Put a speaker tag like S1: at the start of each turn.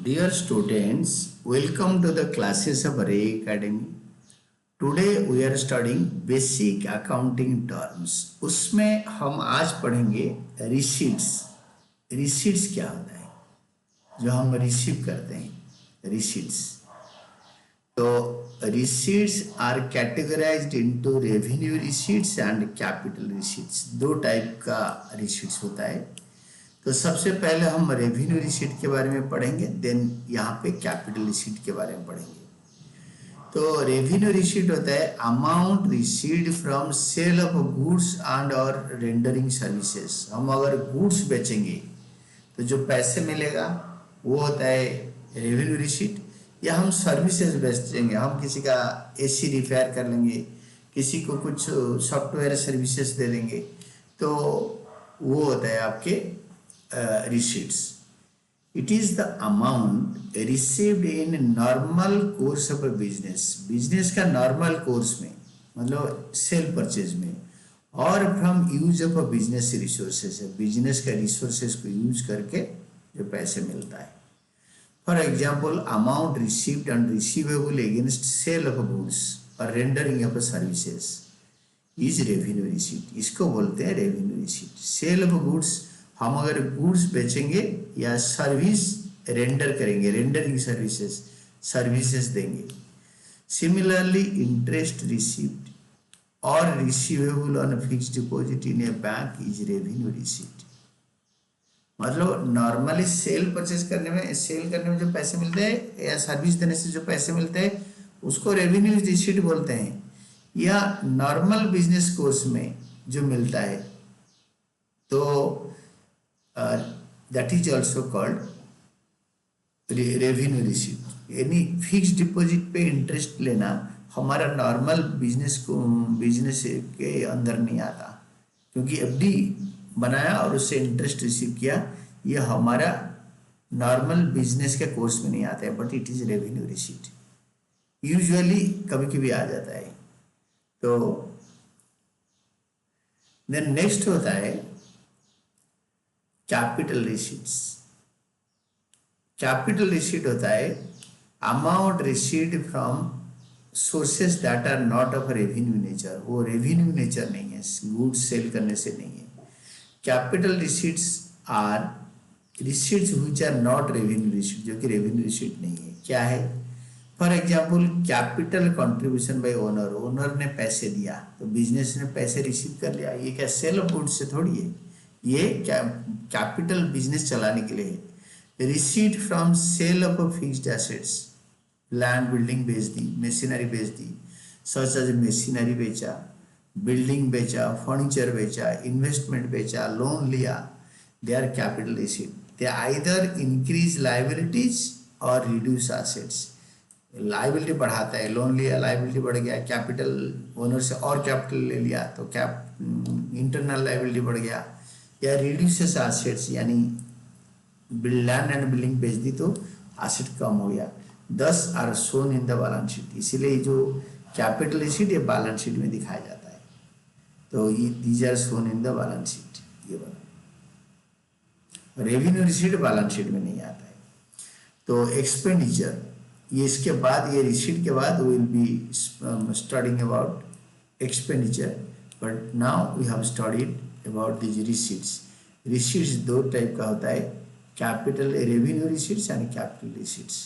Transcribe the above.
S1: Dear students, welcome to the classes of Ray Academy. Today we are studying basic accounting terms. उसमें हम आज पढ़ेंगे receipts. Receipts क्या होता है जो हम रिसीव करते हैं receipts. तो receipts are categorized into revenue receipts and capital receipts. दो टाइप का receipts होता है. तो सबसे पहले हम रेवेन्यू रिसीट के बारे में पढ़ेंगे, देन यहाँ पे कैपिटल रिसीट के बारे में पढ़ेंगे. तो रेवेन्यू रिसीट होता है amount received from sale of goods and और रेंडरिंग सर्विसेज. हम अगर गुड्स बेचेंगे तो जो पैसे मिलेगा वो होता है रेवेन्यू रिसीट. या हम सर्विसेज बेचेंगे, हम किसी का एसी रिपेयर कर लेंगे, किसी को कुछ सॉफ्टवेयर सर्विसेज दे देंगे, तो वो होता है आपके receipts. It is the amount received in normal course of a business. Business का नॉर्मल कोर्स में मतलब सेल परचेज में, और from use of a business resources, business का रिसोर्सेज को यूज करके जो पैसे मिलता है. For example amount received and receivable against sale of goods और rendering of services is revenue receipt. इसको बोलते हैं revenue receipt. Sale of goods, हम अगर गुड्स बेचेंगे या सर्विस रेंडर करेंगे, रेंडरिंग सर्विसेज देंगे. सिमिलरली इंटरेस्ट रिसीव्ड और receivable on fixed deposit in A bank is revenue receipt. मतलब नॉर्मली सेल करने में जो पैसे मिलते हैं या सर्विस देने से जो पैसे मिलते हैं उसको रेवेन्यू रिसीट बोलते हैं. या नॉर्मल बिजनेस कोर्स में जो मिलता है तो that is also called revenue receipt. यानी फिक्स डिपॉजिट पे इंटरेस्ट लेना हमारा नॉर्मल बिजनेस के अंदर नहीं आता, क्योंकि एफडी बनाया और उससे इंटरेस्ट रिसीव किया, ये हमारा नॉर्मल बिजनेस के कोर्स में नहीं आता है, but it is revenue receipt. Usually कभी कभी आ जाता है. तो देन नेक्स्ट होता है कैपिटल रिसीट्स. कैपिटल रिसीट होता है amount received from sources that are not of revenue nature. वो रेवेन्यू नेचर नहीं है, गुड्स सेल करने से नहीं है. Capital receipts are receipts which are not revenue receipt, जो कि रेवेन्यू रिसीट नहीं है. क्या है? For example capital contribution by owner. Owner ने पैसे दिया तो बिजनेस ने पैसे रिसीव कर लिया. ये क्या सेल ऑफ गुड्स से थोड़ी है, ये कैपिटल बिजनेस चलाने के लिए है. Receipt from sale of fixed assets, land building बेच दी, मशीनरी बेच दी, सच एज मशीनरी बेचा, बिल्डिंग बेचा, फर्नीचर बेचा, इन्वेस्टमेंट बेचा, लोन लिया, they are capital receipt. They either increase liabilities और रिड्यूस एसेट्स. लाइबिलिटी बढ़ाता है, लोन लिया लाइबिलिटी बढ़ गया, कैपिटल ओनर से और कैपिटल ले लिया तो इंटरनल लाइबिलिटी बढ़ गया. या रिड्यूसेस एसेट्स, यानी लैंड एंड बिल्डिंग बेच दी तो एसेट कम हो गया. 10 are shown in the balance sheet. इसीलिए जो कैपिटल रिसीट ये बैलेंस शीट में दिखाया जाता है. तो ये these are shown in the balance sheet. ये वाला रेवेन्यू रिसीट बैलेंस शीट में नहीं आता है. तो एक्सपेंडिचर, ये इसके बाद, ये रिसीट के बाद will be studying about expenditure, but now we have studied about this receipts. Receipts दो टाइप का होता है, capital revenue receipts and capital receipts.